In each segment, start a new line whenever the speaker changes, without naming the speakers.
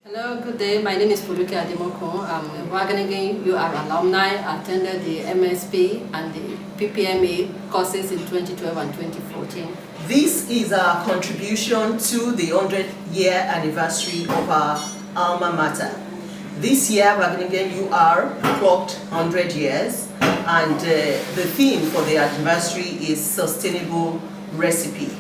Hello, good day. My name is Fuluke Adimoko. I'm a Wageningen alumni. Attended the MSP and the PPMA courses in 2012 and 2014.
This is our contribution to the 100-year anniversary of our alma mater. This year, Wageningen clocked 100 years, and the theme for the anniversary is Sustainable Recipe.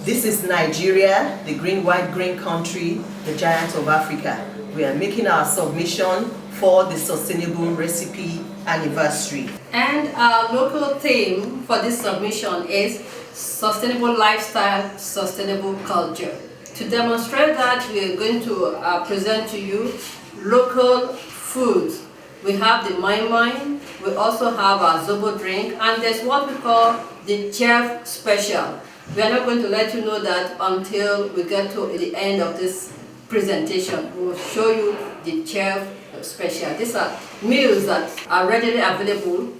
This is Nigeria, the green, white, green country, the giant of Africa. We are making our submission for the Sustainable Recipe anniversary.
And our local theme for this submission is Sustainable Lifestyle, Sustainable Culture. To demonstrate that, we are going to present to you local foods. We have the moi moi, we also have our zobo drink, and there's what we call the chef special. We are not going to let you know that until we get to the end of this presentation. We will show you the chef special. These are meals that are readily available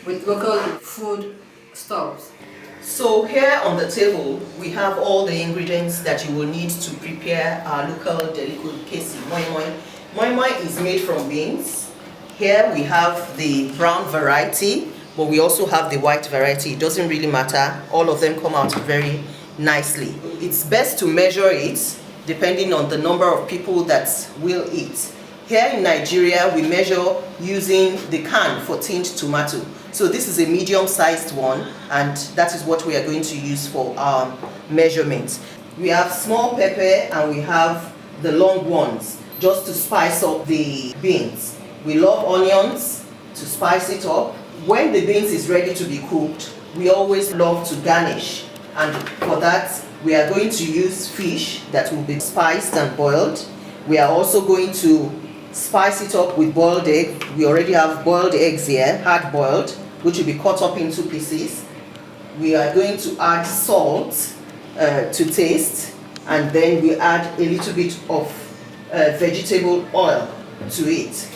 with local food stalls.
So here on the table, we have all the ingredients that you will need to prepare our local delicacy, moi moi. Moi moi is made from beans. Here we have the brown variety, but we also have the white variety. It doesn't really matter. All of them come out very nicely. It's best to measure it depending on the number of people that will eat. Here in Nigeria, we measure using the can for tinned tomato. So this is a medium-sized one, and that is what we are going to use for our measurements. We have small pepper and we have the long ones, just to spice up the beans. We love onions to spice it up. When the beans is ready to be cooked, we always love to garnish, and for that we are going to use fish that will be spiced and boiled. We are also going to spice it up with boiled egg. We already have boiled eggs here, hard boiled, which will be cut up into pieces. We are going to add salt to taste, and then we add a little bit of vegetable oil to it.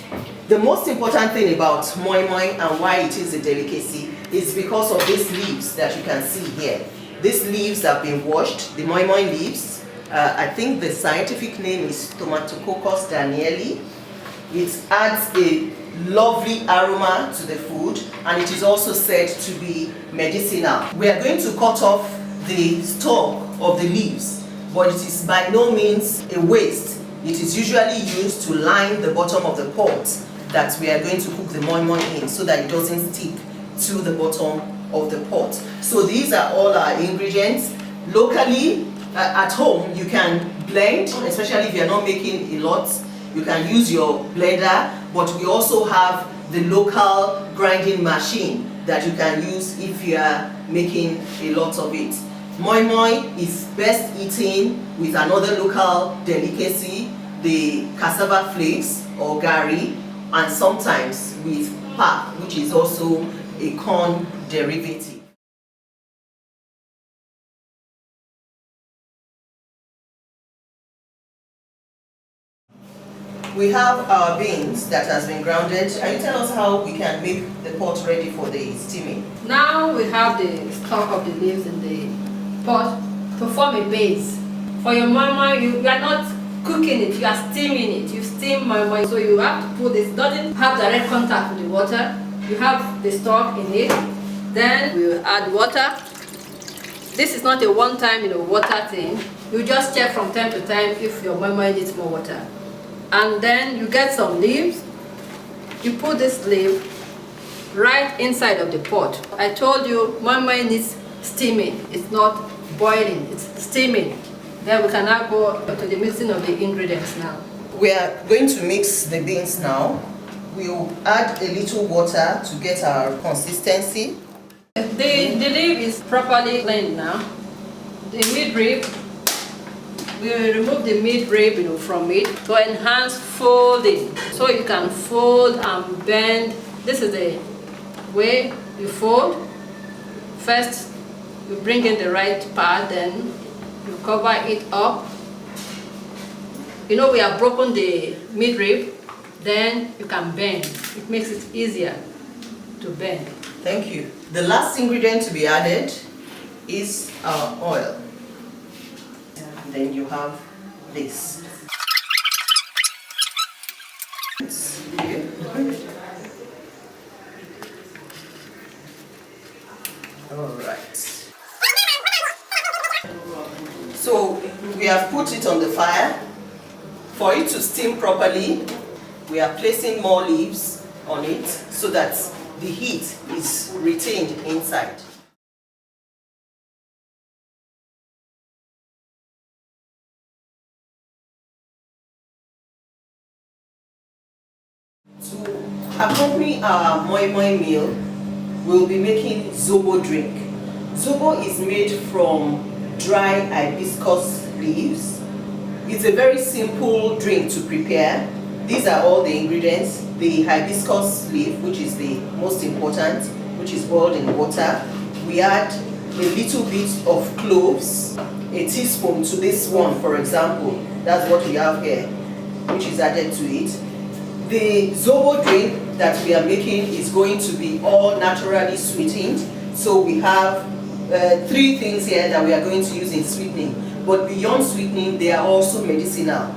The most important thing about moi moi and why it is a delicacy is because of these leaves that you can see here. These leaves have been washed, the moi moi leaves. I think the scientific name is Tomatococcus danieli. It adds a lovely aroma to the food, and it is also said to be medicinal. We are going to cut off the stalk of the leaves, but it is by no means a waste. It is usually used to line the bottom of the pot that we are going to cook the moi moi in, so that it doesn't stick to the bottom of the pot. So these are all our ingredients. Locally, at home, you can blend, especially if you're not making a lot. You can use your blender, but we also have the local grinding machine that you can use if you are making a lot of it. Moi moi is best eaten with another local delicacy, the cassava flakes or gari, and sometimes with pap, which is also a corn derivative. We have our beans that has been grounded. Can you tell us how we can make the pot ready for the steaming?
Now we have the stalk of the leaves in the pot to form a base. For your moi moi, you are not cooking it, you are steaming it. You steam moi moi, so you have to put this. It doesn't have direct contact with the water. You have the stalk in it. Then we will add water. This is not a one-time, water thing. You just check from time to time if your moi moi needs more water. And then you get some leaves. You put this leaf right inside of the pot. I told you moi moi needs steaming. It's not boiling, it's steaming. Then we can now go to the mixing of the ingredients now.
We are going to mix the beans now. We will add a little water to get our consistency.
The leaf is properly cleaned now. The midrib, we will remove the midrib from it to enhance folding. So you can fold and bend. This is the way you fold. First, you bring in the right part, then you cover it up. We have broken the midrib, then you can bend. It makes it easier to bend.
Thank you. The last ingredient to be added is our oil. And then you have this. Alright. So we have put it on the fire. For it to steam properly, we are placing more leaves on it so that the heat is retained inside. To accompany our moi moi meal, we'll be making zobo drink. Zobo is made from dry hibiscus leaves. It's a very simple drink to prepare. These are all the ingredients. The hibiscus leaf, which is the most important, which is boiled in water. We add a little bit of cloves, a teaspoon to this one, for example. That's what we have here, which is added to it. The zobo drink that we are making is going to be all naturally sweetened. So we have 3 things here that we are going to use in sweetening. But beyond sweetening, they are also medicinal.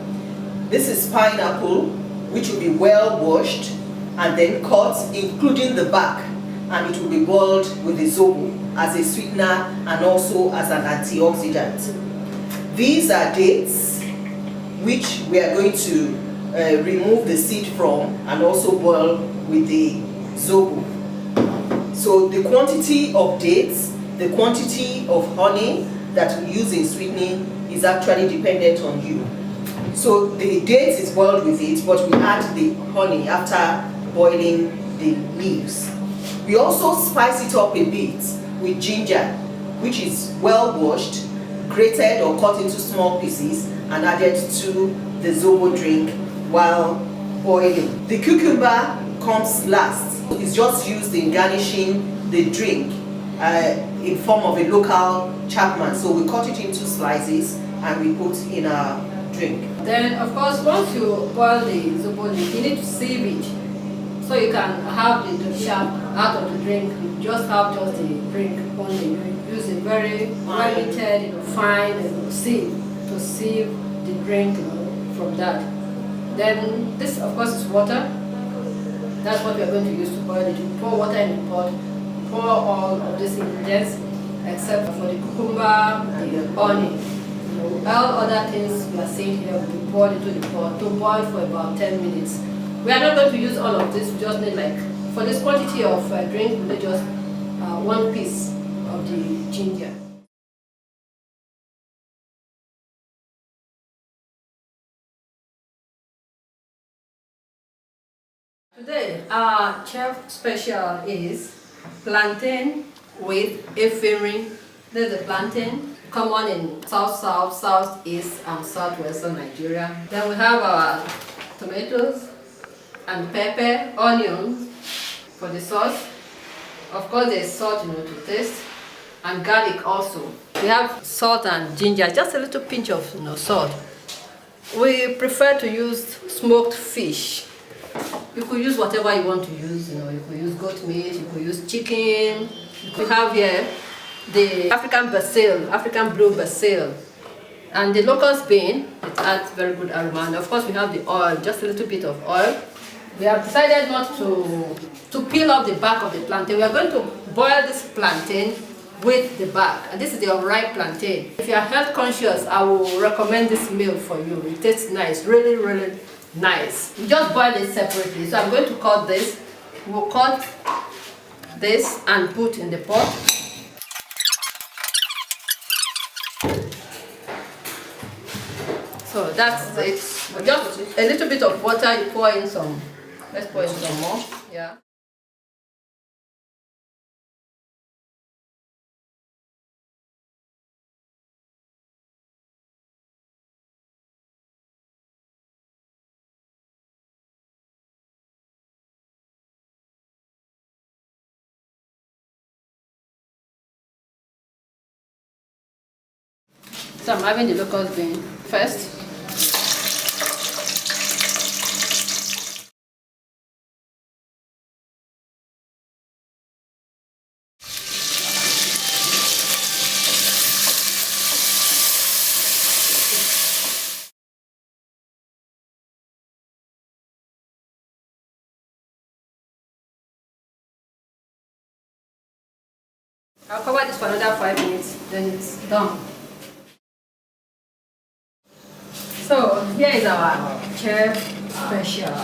This is pineapple, which will be well washed and then cut, including the back, and it will be boiled with the zobo as a sweetener and also as an antioxidant. These are dates, which we are going to remove the seed from and also boil with the zobo. So the quantity of dates, the quantity of honey that we use in sweetening is actually dependent on you. So the dates is boiled with it, but we add the honey after boiling the leaves. We also spice it up a bit with ginger, which is well washed, grated or cut into small pieces and added to the zobo drink while boiling. The cucumber comes last. It's just used in garnishing the drink in form of a local Chapman. So we cut it into slices and we put in our drink.
Then, of course, once you boil the zobo drink, you need to sieve it so you can have the sharp out of the drink. You just have just the drink only. You use a very limited, fine sieve to sieve the drink from that. Then this, of course, is water. That's what we are going to use to boil it. You pour water in the pot. Pour all of these ingredients except for the cucumber, the honey. All other things we are seeing here will be poured into the pot to boil for about 10 minutes. We are not going to use all of this. We just need, like, for this quantity of drink, we need just 1 piece of the ginger. Today, our chef special is plantain with efirin. This is the plantain, common in South, Southeast, and Southwestern Nigeria. Then we have our tomatoes and pepper, onions for the sauce. Of course, there's salt, to taste, and garlic also. We have salt and ginger, just a little pinch of salt. We prefer to use smoked fish. You could use whatever you want to use, you could use goat meat, you could use chicken. We have here the African basil, African blue basil, and the locust bean. It adds very good aroma. And of course, we have the oil, just a little bit of oil. We have decided not to peel off the back of the plantain. We are going to boil this plantain with the back, and this is the unripe plantain. If you are health conscious, I will recommend this meal for you. It tastes nice, really, really nice. You just boil it separately. So I'm going to cut this. We'll cut this and put in the pot. So that's it. Just a little bit of water. You pour in some. Let's pour in some more. Yeah. So I'm having the locust bean first. I'll cover this for another 5 minutes, then it's done. So here is our chef special.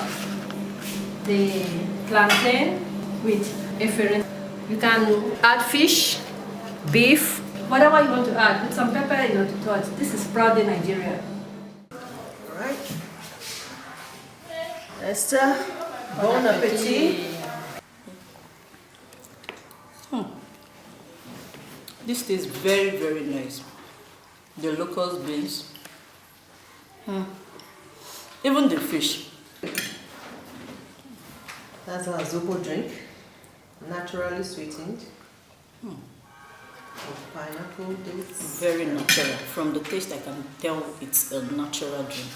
The plantain with efferent. You can add fish, beef, whatever you want to add. Put some pepper in your touch. This is proudly Nigeria.
Alright. Esther, bon appetit.
This tastes very, very nice. The local beans. Even the fish.
That's our zobo drink, naturally sweetened with pineapple dates.
Very natural. From the taste, I can tell it's a natural drink.